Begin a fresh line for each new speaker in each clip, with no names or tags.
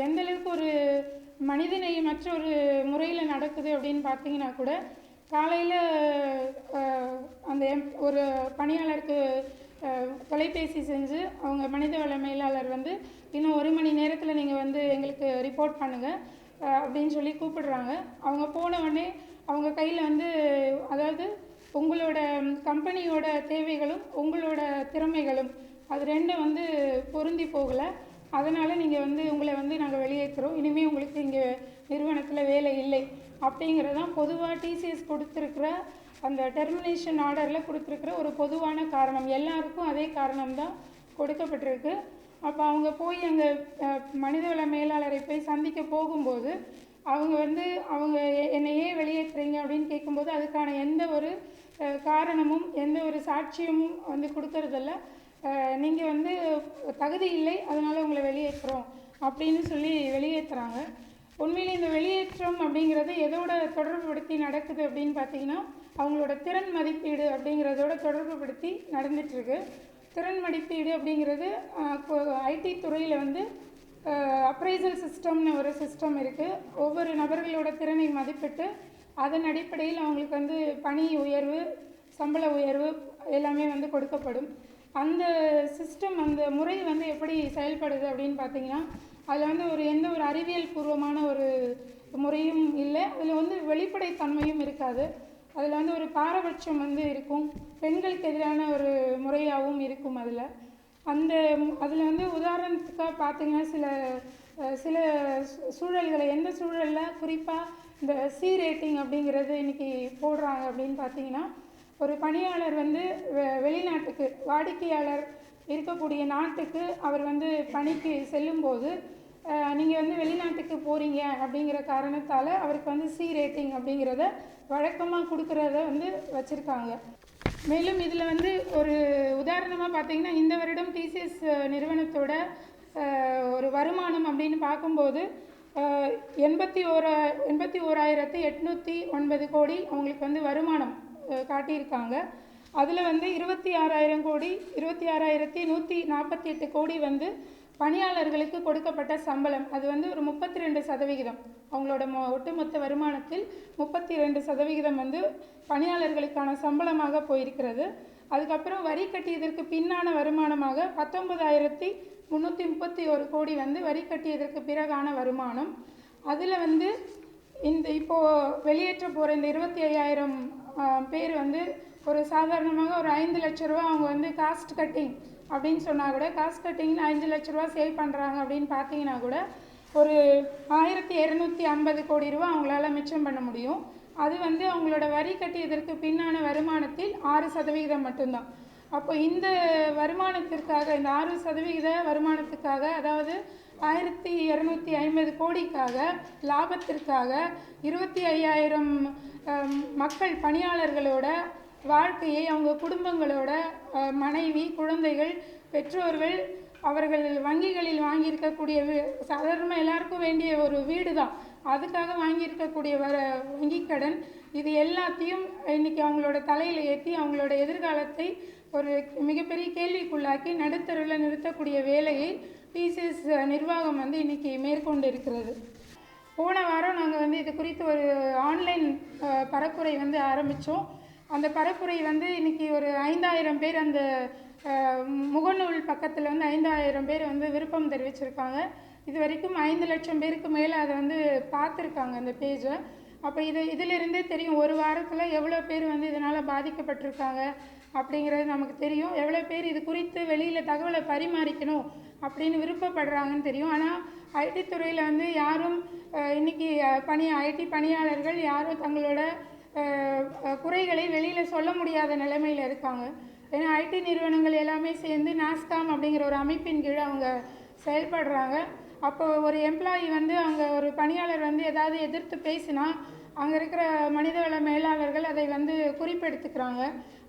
எந்தளவுக்கு ஒரு மனிதநேயமற்ற ஒரு முறையில் நடக்குது அப்படின்னு பார்த்தீங்கன்னா கூட, காலையில் அந்த ஒரு பணியாளருக்கு தொலைபேசி செஞ்சு அவங்க மனிதவள மேலாளர் வந்து இன்னும் 1 மணி நேரத்தில் நீங்கள் வந்து எங்களுக்கு ரிப்போர்ட் பண்ணுங்கள் அப்படின்னு சொல்லி கூப்பிடுறாங்க. அவங்க போன உடனே அவங்க கையில் வந்து, அதாவது உங்களோட கம்பெனியோட தேவைகளும் உங்களோட திறமைகளும் அது ரெண்டும் வந்து பொருந்தி போகலை, அதனால் நீங்கள் வந்து உங்களை வந்து நாங்கள் வெளியேற்றுறோம், இனிமேல் உங்களுக்கு இங்கே நிறுவனத்தில் வேலை இல்லை அப்படிங்கிறதான் பொதுவாக டிசிஎஸ் கொடுத்துருக்குற அந்த டெர்மினேஷன் ஆர்டரில் கொடுத்துருக்குற ஒரு பொதுவான காரணம். எல்லாருக்கும் அதே காரணம் தான் கொடுக்கப்பட்டிருக்கு. அப்போ அவங்க போய் அங்கே மனிதவள மேலாளரை போய் சந்திக்க போகும்போது அவங்க வந்து என்னை ஏன் வெளியேற்றுறீங்க அப்படின்னு கேட்கும்போது அதுக்கான எந்த ஒரு காரணமும் எந்த ஒரு சாட்சியமும் வந்து கொடுக்கறதில்ல. நீங்கள் வந்து தகுதி இல்லை, அதனால் உங்களை வெளியேற்றுறோம் அப்படின்னு சொல்லி வெளியேற்றுறாங்க. உண்மையிலே இந்த வெளியேற்றம் அப்படிங்கிறது எதோட தொடர்புபடுத்தி நடக்குது அப்படின்னு பார்த்தீங்கன்னா, அவங்களோட திறன் மதிப்பீடு அப்படிங்கிறதோட தொடர்புபடுத்தி நடந்துகிட்ருக்கு. திறன் மதிப்பீடு அப்படிங்கிறது ஐடி துறையில் வந்து அப்ரைசல் சிஸ்டம்னு ஒரு சிஸ்டம் இருக்குது. ஒவ்வொரு நபர்களோட திறனை மதிப்பிட்டு அதன் அடிப்படையில் அவங்களுக்கு வந்து பணி உயர்வு, சம்பள உயர்வு எல்லாமே வந்து கொடுக்கப்படும். அந்த சிஸ்டம், அந்த முறை வந்து எப்படி செயல்படுது அப்படின்னு பார்த்தீங்கன்னா, அதில் வந்து எந்த ஒரு அறிவியல் பூர்வமான ஒரு முறையும் இல்லை. அதில் வந்து வெளிப்படைத்தன்மையும் இருக்காது. அதில் வந்து ஒரு பாரபட்சம் வந்து இருக்கும், பெண்களுக்கு எதிரான ஒரு முறையாகவும் இருக்கும். அதில் வந்து உதாரணத்துக்காக பார்த்தீங்கன்னா, சில சூழல்களை, எந்த சூழலில் குறிப்பாக இந்த சி ரேட்டிங் அப்படிங்கிறது இன்றைக்கி போடுறாங்க அப்படின்னு பார்த்தீங்கன்னா, ஒரு பணியாளர் வந்து வெளிநாட்டுக்கு, வாடிக்கையாளர் இருக்கக்கூடிய நாட்டுக்கு அவர் வந்து பணிக்கு செல்லும்போது, நீங்கள் வந்து வெளிநாட்டுக்கு போகிறீங்க அப்படிங்கிற காரணத்தால் அவருக்கு வந்து சி ரேட்டிங் அப்படிங்கிறத வழக்கமாக கொடுக்குறத வந்து வச்சுருக்காங்க. மேலும் இதில் வந்து ஒரு உதாரணமாக பார்த்தீங்கன்னா, இந்த வருடம் டிசிஎஸ் நிறுவனத்தோட ஒரு வருமானம் அப்படின்னு பார்க்கும்போது 81,809 கோடி அவங்களுக்கு வந்து வருமானம் காட்டியிருக்காங்க. அதில் வந்து 26,148 கோடி வந்து பணியாளர்களுக்கு கொடுக்கப்பட்ட சம்பளம். அது வந்து ஒரு 32%. அவங்களோட ஒட்டுமொத்த வருமானத்தில் 32% வந்து பணியாளர்களுக்கான சம்பளமாக போயிருக்கிறது. அதுக்கப்புறம் வரி கட்டியதற்கு பின்னான வருமானமாக 19,331 கோடி வந்து வரி கட்டியதற்கு பிறகான வருமானம். அதில் வந்து இப்போது வெளியேற்ற போகிற இந்த 25,000 பேர் வந்து ஒரு சாதாரணமாக ஒரு 5 லட்ச ரூபா அவங்க வந்து காஸ்ட் கட்டிங் அப்படின்னு சொன்னால் கூட, காஸ்ட் கட்டிங்னு 5 லட்ச ரூபா சேவ் பண்ணுறாங்க அப்படின்னு பார்த்தீங்கன்னா கூட ஒரு 1,250 கோடி ரூபா அவங்களால மிச்சம் பண்ண முடியும். அது வந்து அவங்களோட வரி கட்டியதற்கு பின்னான வருமானத்தில் 6% மட்டும்தான். அப்போ இந்த வருமானத்திற்காக, இந்த 6% வருமானத்துக்காக, அதாவது 1,250 கோடிக்காக, லாபத்திற்காக 25,000 மக்கள், பணியாளர்களோட வாழ்க்கையை, அவங்க குடும்பங்களோட மனைவி, குழந்தைகள், பெற்றோர்கள், அவர்கள் வங்கிகளில் வாங்கியிருக்கக்கூடிய சாதாரணமாக எல்லாருக்கும் வேண்டிய ஒரு வீடு தான், அதுக்காக வாங்கியிருக்கக்கூடிய வங்கி கடன், இது எல்லாத்தையும் இன்றைக்கி அவங்களோட தலையில் ஏற்றி அவங்களோட எதிர்காலத்தை ஒரு மிகப்பெரிய கேள்விக்குள்ளாக்கி நடுத்தருவில் நிறுத்தக்கூடிய வேலையை டிசிஎஸ் நிர்வாகம் வந்து இன்றைக்கி மேற்கொண்டு இருக்கிறது. போன வாரம் நாங்கள் வந்து இது குறித்து ஒரு ஆன்லைன் பரப்புரை வந்து ஆரம்பித்தோம். அந்த பரப்புரை வந்து இன்றைக்கி ஒரு 5,000 பேர், அந்த முகநூல் பக்கத்தில் வந்து 5,000 பேர் வந்து விருப்பம் தெரிவிச்சிருக்காங்க. இது வரைக்கும் 5 லட்சம் பேருக்கு மேலே அதை வந்து பார்த்துருக்காங்க அந்த பேஜை. அப்போ இதிலிருந்தே தெரியும் ஒரு வாரத்தில் எவ்வளோ பேர் வந்து இதனால் பாதிக்கப்பட்டிருக்காங்க அப்படிங்கிறது நமக்கு தெரியும். எவ்வளோ பேர் இது குறித்து வெளியில் தகவலை பரிமாறிக்கணும் அப்படின்னு விருப்பப்படுறாங்கன்னு தெரியும். ஆனால் ஐடி துறையில் வந்து யாரும் இன்றைக்கி ஐடி பணியாளர்கள் யாரும் தங்களோட குறைகளை வெளியில் சொல்ல முடியாத நிலைமையில் இருக்காங்க. ஏன்னா ஐடி நிறுவனங்கள் எல்லாமே சேர்ந்து நாஸ்காம் அப்படிங்கிற ஒரு அமைப்பின் கீழே அவங்க செயல்படுறாங்க. அப்போ ஒரு எம்ப்ளாயி வந்து அங்கே ஒரு பணியாளர் வந்து ஏதாவது எதிர்த்து பேசினா அங்கே இருக்கிற மனிதவள மேலாளர்கள் அதை வந்து குறிப்பெடுத்துக்கிறாங்க.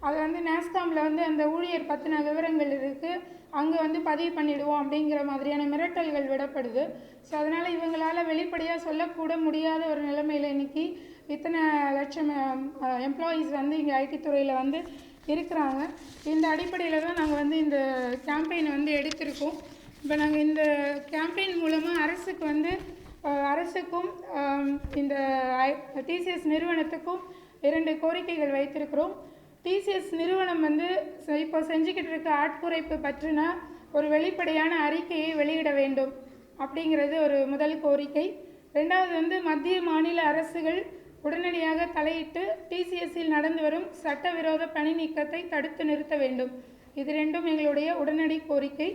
அதை வந்து நாஸ்காமில் வந்து அந்த ஊழியர் பற்றின விவரங்கள் இருக்குது, அங்கே வந்து பதிவு பண்ணிவிடுவோம் அப்படிங்கிற மாதிரியான மிரட்டல்கள் விடப்படுது. ஸோ அதனால் இவங்களால் வெளிப்படையாக சொல்லக்கூட முடியாத ஒரு நிலைமையில் இன்றைக்கி இத்தனை லட்சம் எம்ப்ளாயீஸ் வந்து இங்கே ஐடி துறையில் வந்து இருக்கிறாங்க. இந்த அடிப்படையில் தான் நாங்கள் வந்து இந்த கேம்பெயினை வந்து எடுத்திருக்கோம். இப்போ நாங்கள் இந்த கேம்பெயின் மூலமாக அரசுக்கு வந்து அரசுக்கும் இந்த டிசிஎஸ் நிறுவனத்துக்கும் 2 கோரிக்கைகள் வைத்திருக்கிறோம். டிசிஎஸ் நிறுவனம் வந்து இப்போ செஞ்சுக்கிட்டு இருக்க ஆட்குறைப்பு பற்றின ஒரு வெளிப்படையான அறிக்கையை வெளியிட வேண்டும் அப்படிங்கிறது ஒரு முதல் கோரிக்கை. ரெண்டாவது வந்து மத்திய மாநில அரசுகள் உடனடியாக தலையிட்டு டிசிஎஸ்ஸில் நடந்து வரும் சட்டவிரோத பணி நீக்கத்தை தடுத்து நிறுத்த வேண்டும். இது 2ம் எங்களுடைய உடனடி கோரிக்கை.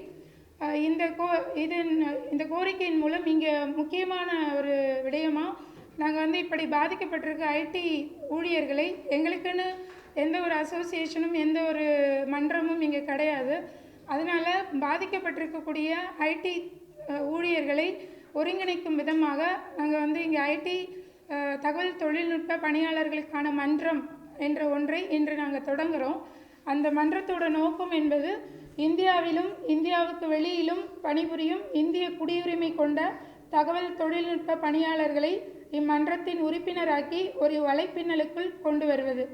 இந்த கோரிக்கையின் மூலம் இங்கே முக்கியமான ஒரு விடயமாக நாங்கள் வந்து இப்படி பாதிக்கப்பட்டிருக்க ஐடி ஊழியர்களை, எங்களுக்குன்னு எந்த ஒரு அசோசியேஷனும் எந்த ஒரு மன்றமும் இங்கே கிடையாது. அதனால் பாதிக்கப்பட்டிருக்கக்கூடிய ஐடி ஊழியர்களை ஒருங்கிணைக்கும் விதமாக நாங்கள் வந்து இங்கே ஐடி தகவல் தொழில்நுட்ப பணியாளர்களுக்கான மன்றம் என்ற ஒன்றை இன்று நாங்கள் தொடங்குகிறோம். அந்த மன்றத்தோட நோக்கம் என்பது இந்தியாவிலும் இந்தியாவுக்கு வெளியிலும் பணிபுரியும் இந்திய குடியுரிமை கொண்ட தகவல் தொழில்நுட்ப பணியாளர்களை இம்மன்றத்தின் உறுப்பினராக்கி ஒரு வலைப்பின்னலுக்குள் கொண்டு வருவது.